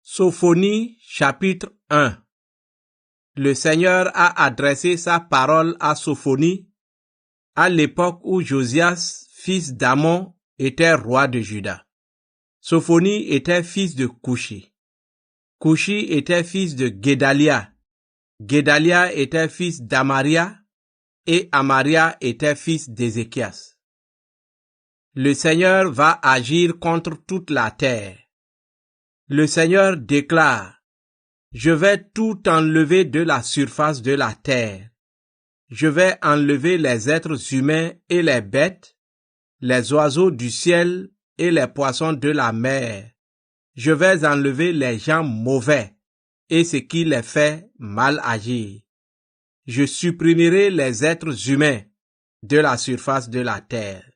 Sophonie chapitre 1. Le Seigneur a adressé sa parole à Sophonie à l'époque où Josias, fils d'Amon, était roi de Juda. Sophonie était fils de Coushi. Coushi était fils de Guédalia. Guédalia était fils d'Amaria et Amaria était fils d'Ézéchias. Le Seigneur va agir contre toute la terre. Le Seigneur déclare: je vais tout enlever de la surface de la terre. Je vais enlever les êtres humains et les bêtes, les oiseaux du ciel et les poissons de la mer. Je vais enlever les gens mauvais et ce qui les fait mal agir. Je supprimerai les êtres humains de la surface de la terre.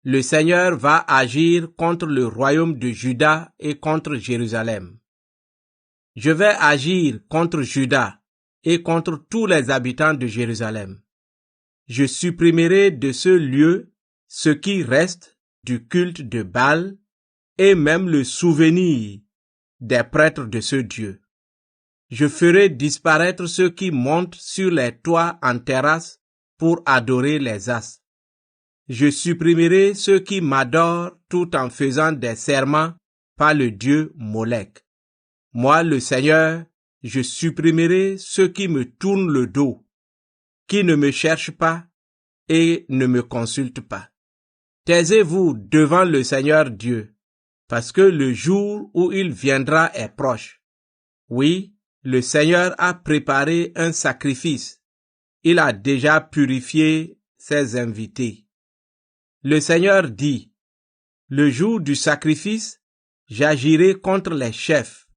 Le Seigneur va agir contre le royaume de Juda et contre Jérusalem. Je vais agir contre Juda et contre tous les habitants de Jérusalem. Je supprimerai de ce lieu ce qui reste du culte de Baal et même le souvenir des prêtres de ce Dieu. Je ferai disparaître ceux qui montent sur les toits en terrasse pour adorer les astres. Je supprimerai ceux qui m'adorent tout en faisant des serments par le Dieu Molek. Moi, le Seigneur, je supprimerai ceux qui me tournent le dos, qui ne me cherchent pas et ne me consultent pas. Taisez-vous devant le Seigneur Dieu, parce que le jour où il viendra est proche. Oui, le Seigneur a préparé un sacrifice. Il a déjà purifié ses invités. Le Seigneur dit: le jour du sacrifice, j'agirai contre les chefs,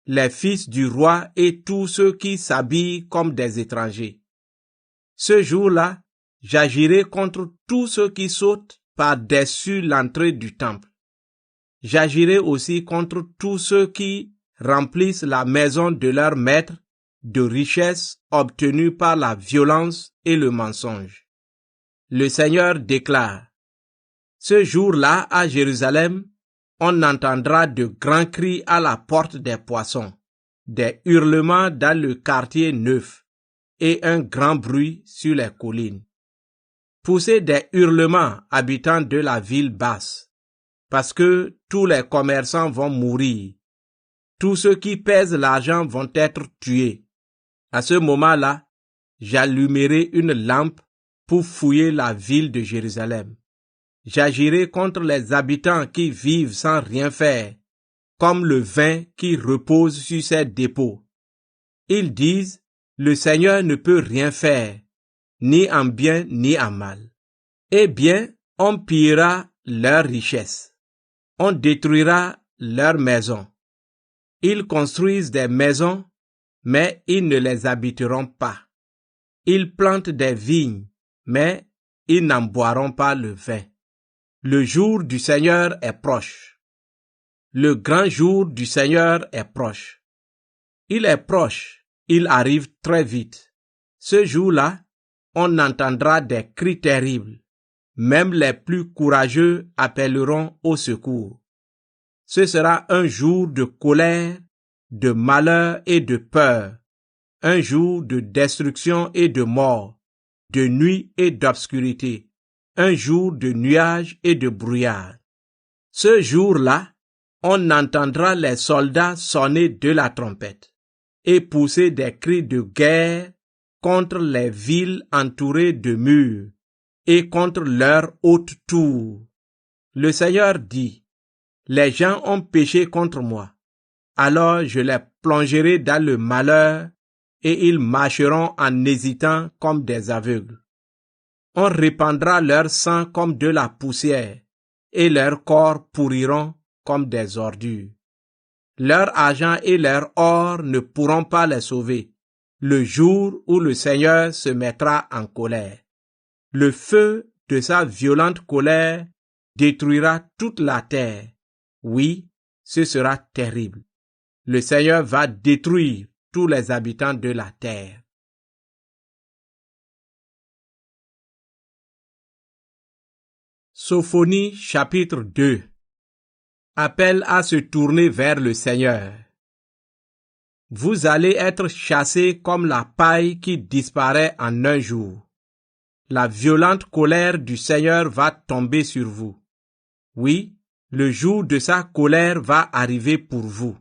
les fils du roi et tous ceux qui s'habillent comme des étrangers. Ce jour-là, j'agirai contre tous ceux qui sautent par-dessus l'entrée du temple. J'agirai aussi contre tous ceux qui remplissent la maison de leur maître de richesses obtenues par la violence et le mensonge. Le Seigneur déclare: ce jour-là, à Jérusalem, on entendra de grands cris à la porte des poissons, des hurlements dans le quartier neuf et un grand bruit sur les collines. Poussez des hurlements, habitants de la ville basse, parce que tous les commerçants vont mourir. Tous ceux qui pèsent l'argent vont être tués. À ce moment-là, j'allumerai une lampe pour fouiller la ville de Jérusalem. J'agirai contre les habitants qui vivent sans rien faire, comme le vin qui repose sur ses dépôts. Ils disent: le Seigneur ne peut rien faire, ni en bien ni en mal. Eh bien, on pillera leurs richesses. On détruira leurs maisons. Ils construisent des maisons, mais ils ne les habiteront pas. Ils plantent des vignes, mais ils n'en boiront pas le vin. Le jour du Seigneur est proche. Le grand jour du Seigneur est proche. Il est proche, il arrive très vite. Ce jour-là, on entendra des cris terribles. Même les plus courageux appelleront au secours. Ce sera un jour de colère, de malheur et de peur, un jour de destruction et de mort, de nuit et d'obscurité, un jour de nuages et de brouillard. Ce jour-là, on entendra les soldats sonner de la trompette et pousser des cris de guerre contre les villes entourées de murs et contre leurs hautes tours. Le Seigneur dit: les gens ont péché contre moi, alors je les plongerai dans le malheur et ils marcheront en hésitant comme des aveugles. On répandra leur sang comme de la poussière, et leurs corps pourriront comme des ordures. Leur argent et leur or ne pourront pas les sauver, le jour où le Seigneur se mettra en colère. Le feu de sa violente colère détruira toute la terre. Oui, ce sera terrible. Le Seigneur va détruire tous les habitants de la terre. Sophonie chapitre 2. appelle à se tourner vers le Seigneur. Vous allez être chassés comme la paille qui disparaît en un jour. La violente colère du Seigneur va tomber sur vous. Oui, le jour de sa colère va arriver pour vous.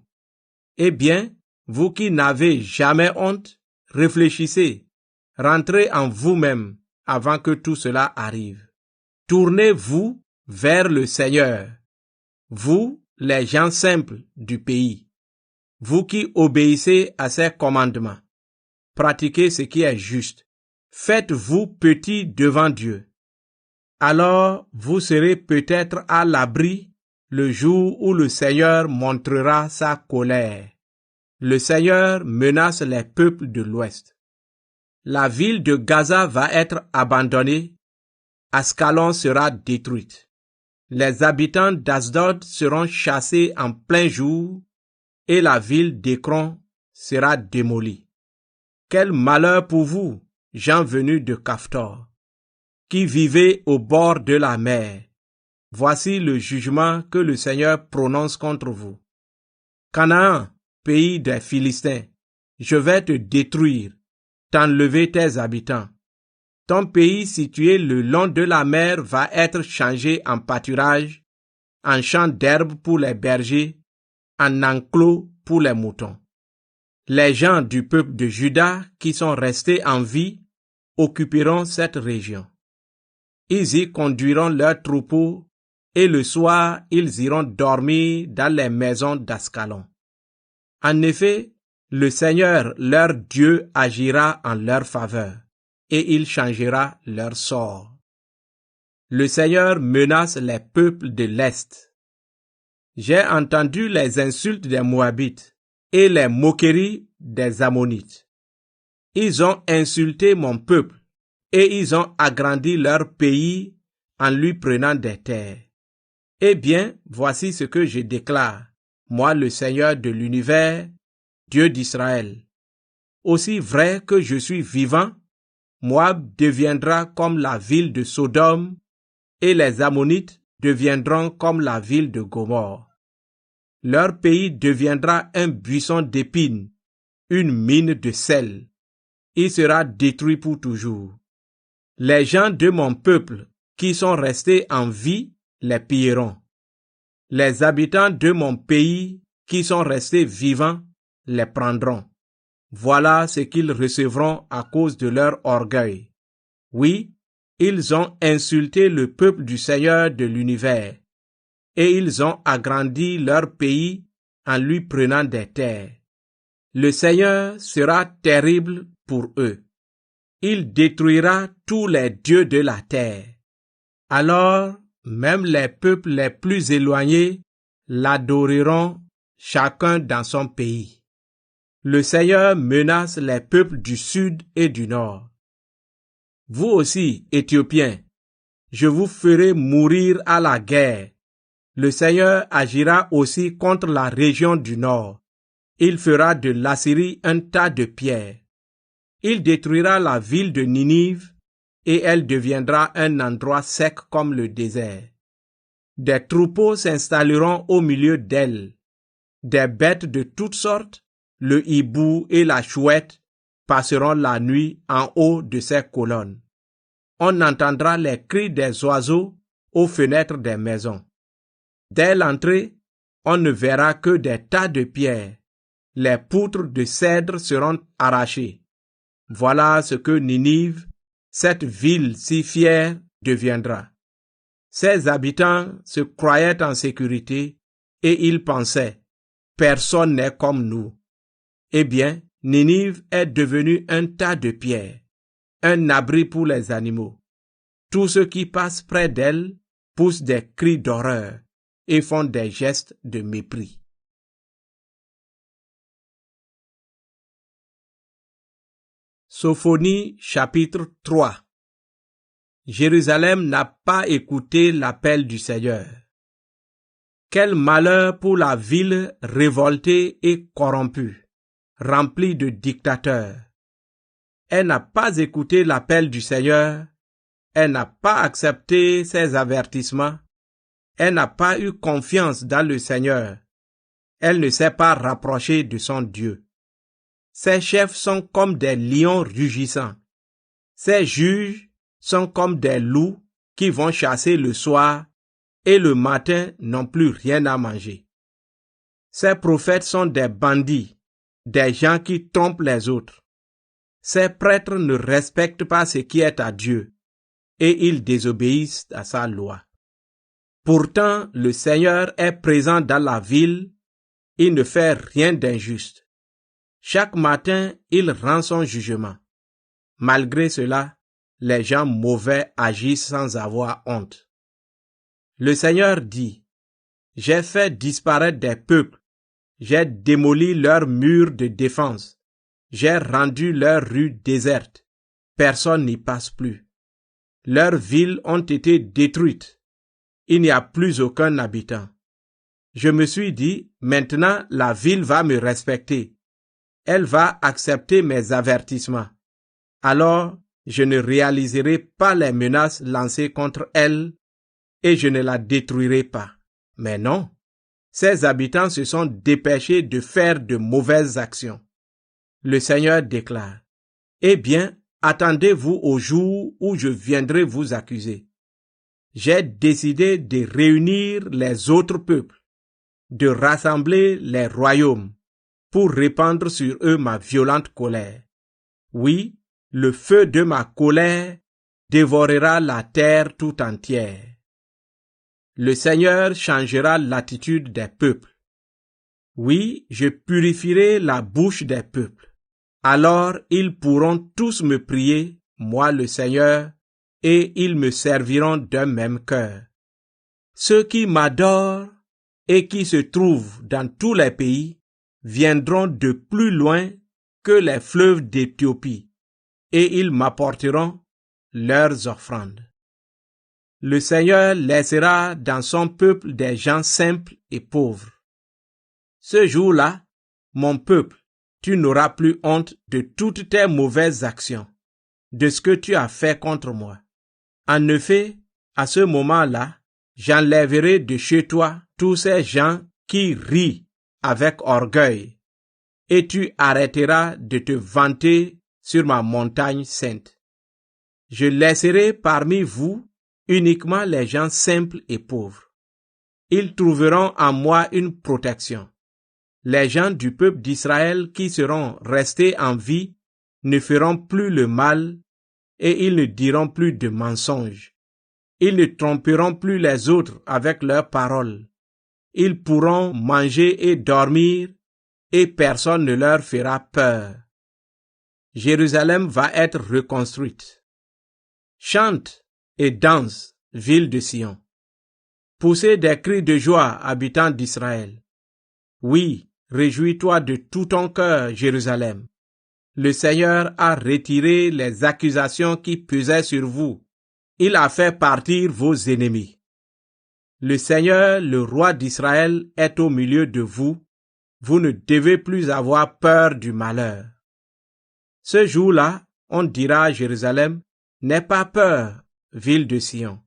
Eh bien, vous qui n'avez jamais honte, réfléchissez, rentrez en vous-même avant que tout cela arrive. Tournez-vous vers le Seigneur, vous, les gens simples du pays, vous qui obéissez à ses commandements. Pratiquez ce qui est juste. Faites-vous petit devant Dieu. Alors vous serez peut-être à l'abri le jour où le Seigneur montrera sa colère. Le Seigneur menace les peuples de l'Ouest. La ville de Gaza va être abandonnée. Ascalon sera détruite. Les habitants d'Asdod seront chassés en plein jour et la ville d'Écron sera démolie. Quel malheur pour vous, gens venus de Caphtor, qui vivez au bord de la mer. Voici le jugement que le Seigneur prononce contre vous. Canaan, pays des Philistins, je vais te détruire, t'enlever tes habitants. Ton pays situé le long de la mer va être changé en pâturage, en champ d'herbe pour les bergers, en enclos pour les moutons. Les gens du peuple de Juda qui sont restés en vie occuperont cette région. Ils y conduiront leurs troupeaux et le soir ils iront dormir dans les maisons d'Ascalon. En effet, le Seigneur leur Dieu agira en leur faveur et il changera leur sort. Le Seigneur menace les peuples de l'Est. J'ai entendu les insultes des Moabites et les moqueries des Ammonites. Ils ont insulté mon peuple et ils ont agrandi leur pays en lui prenant des terres. Eh bien, voici ce que je déclare, moi le Seigneur de l'univers, Dieu d'Israël. Aussi vrai que je suis vivant, Moab deviendra comme la ville de Sodome et les Ammonites deviendront comme la ville de Gomorrhe. Leur pays deviendra un buisson d'épines, une mine de sel. Il sera détruit pour toujours. Les gens de mon peuple qui sont restés en vie les pilleront. Les habitants de mon pays qui sont restés vivants les prendront. Voilà ce qu'ils recevront à cause de leur orgueil. Oui, ils ont insulté le peuple du Seigneur de l'univers, et ils ont agrandi leur pays en lui prenant des terres. Le Seigneur sera terrible pour eux. Il détruira tous les dieux de la terre. Alors, même les peuples les plus éloignés l'adoreront chacun dans son pays. Le Seigneur menace les peuples du sud et du nord. Vous aussi, Éthiopiens, je vous ferai mourir à la guerre. Le Seigneur agira aussi contre la région du nord. Il fera de l'Assyrie un tas de pierres. Il détruira la ville de Ninive et elle deviendra un endroit sec comme le désert. Des troupeaux s'installeront au milieu d'elle. Des bêtes de toutes sortes, le hibou et la chouette, passeront la nuit en haut de ces colonnes. On entendra les cris des oiseaux aux fenêtres des maisons. Dès l'entrée, on ne verra que des tas de pierres. Les poutres de cèdre seront arrachées. Voilà ce que Ninive, cette ville si fière, deviendra. Ses habitants se croyaient en sécurité et ils pensaient, personne n'est comme nous. Eh bien, Ninive est devenue un tas de pierres, un abri pour les animaux. Tous ceux qui passent près d'elle poussent des cris d'horreur et font des gestes de mépris. Sophonie chapitre 3. Jérusalem n'a pas écouté l'appel du Seigneur. Quel malheur pour la ville révoltée et corrompue, remplie de dictateurs. Elle n'a pas écouté l'appel du Seigneur, elle n'a pas accepté ses avertissements, Elle n'a pas eu confiance dans le Seigneur. Elle ne s'est pas rapprochée de son Dieu. Ses chefs sont comme des lions rugissants. Ses juges sont comme des loups qui vont chasser le soir et le matin n'ont plus rien à manger. Ses prophètes sont des bandits, des gens qui trompent les autres. Ses prêtres ne respectent pas ce qui est à Dieu et ils désobéissent à sa loi. Pourtant, le Seigneur est présent dans la ville, il ne fait rien d'injuste. Chaque matin, il rend son jugement. Malgré cela, les gens mauvais agissent sans avoir honte. Le Seigneur dit, « J'ai fait disparaître des peuples, j'ai démoli leurs murs de défense, j'ai rendu leurs rues désertes, personne n'y passe plus. Leurs villes ont été détruites, il n'y a plus aucun habitant. Je me suis dit, maintenant la ville va me respecter, elle va accepter mes avertissements. Alors, je ne réaliserai pas les menaces lancées contre elle et je ne la détruirai pas. Mais non, ses habitants se sont dépêchés de faire de mauvaises actions. Le Seigneur déclare, « Eh bien, attendez-vous au jour où je viendrai vous accuser. J'ai décidé de réunir les autres peuples, de rassembler les royaumes pour répandre sur eux ma violente colère. Oui, le feu de ma colère dévorera la terre tout entière. Le Seigneur changera l'attitude des peuples. Oui, je purifierai la bouche des peuples. Alors ils pourront tous me prier, moi le Seigneur, et ils me serviront d'un même cœur. Ceux qui m'adorent et qui se trouvent dans tous les pays viendront de plus loin que les fleuves d'Éthiopie, et ils m'apporteront leurs offrandes. Le Seigneur laissera dans son peuple des gens simples et pauvres. Ce jour-là, mon peuple, tu n'auras plus honte de toutes tes mauvaises actions, de ce que tu as fait contre moi. En effet, à ce moment-là, j'enlèverai de chez toi tous ces gens qui rient avec orgueil, et tu arrêteras de te vanter sur ma montagne sainte. Je laisserai parmi vous uniquement les gens simples et pauvres. Ils trouveront en moi une protection. Les gens du peuple d'Israël qui seront restés en vie ne feront plus le mal et ils ne diront plus de mensonges. Ils ne tromperont plus les autres avec leurs paroles. Ils pourront manger et dormir et personne ne leur fera peur. Jérusalem va être reconstruite. Chante et danse, ville de Sion. Poussez des cris de joie, habitants d'Israël. Oui, réjouis-toi de tout ton cœur, Jérusalem. Le Seigneur a retiré les accusations qui pesaient sur vous. Il a fait partir vos ennemis. Le Seigneur, le roi d'Israël, est au milieu de vous. Vous ne devez plus avoir peur du malheur. Ce jour-là, on dira à Jérusalem, n'aie pas peur, ville de Sion.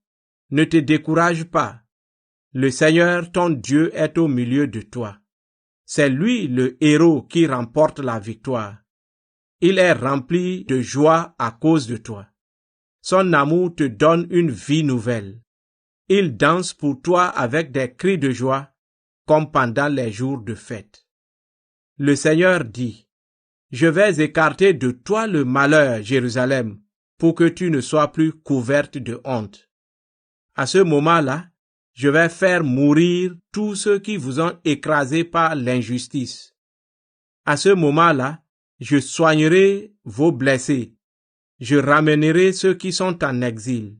Ne te décourage pas. Le Seigneur, ton Dieu, est au milieu de toi. C'est lui le héros qui remporte la victoire. Il est rempli de joie à cause de toi. Son amour te donne une vie nouvelle. Il danse pour toi avec des cris de joie, comme pendant les jours de fête. Le Seigneur dit, « Je vais écarter de toi le malheur, Jérusalem, pour que tu ne sois plus couverte de honte. À ce moment-là, je vais faire mourir tous ceux qui vous ont écrasé par l'injustice. À ce moment-là, je soignerai vos blessés. Je ramènerai ceux qui sont en exil.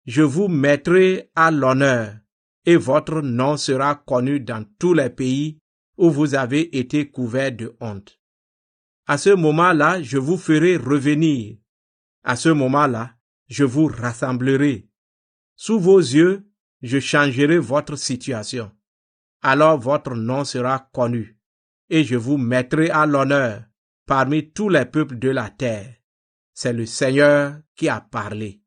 Je vous mettrai à l'honneur et votre nom sera connu dans tous les pays où vous avez été couverts de honte. À ce moment-là, je vous ferai revenir. À ce moment-là, je vous rassemblerai. Sous vos yeux, je changerai votre situation. Alors votre nom sera connu, et je vous mettrai à l'honneur parmi tous les peuples de la terre. C'est le Seigneur qui a parlé.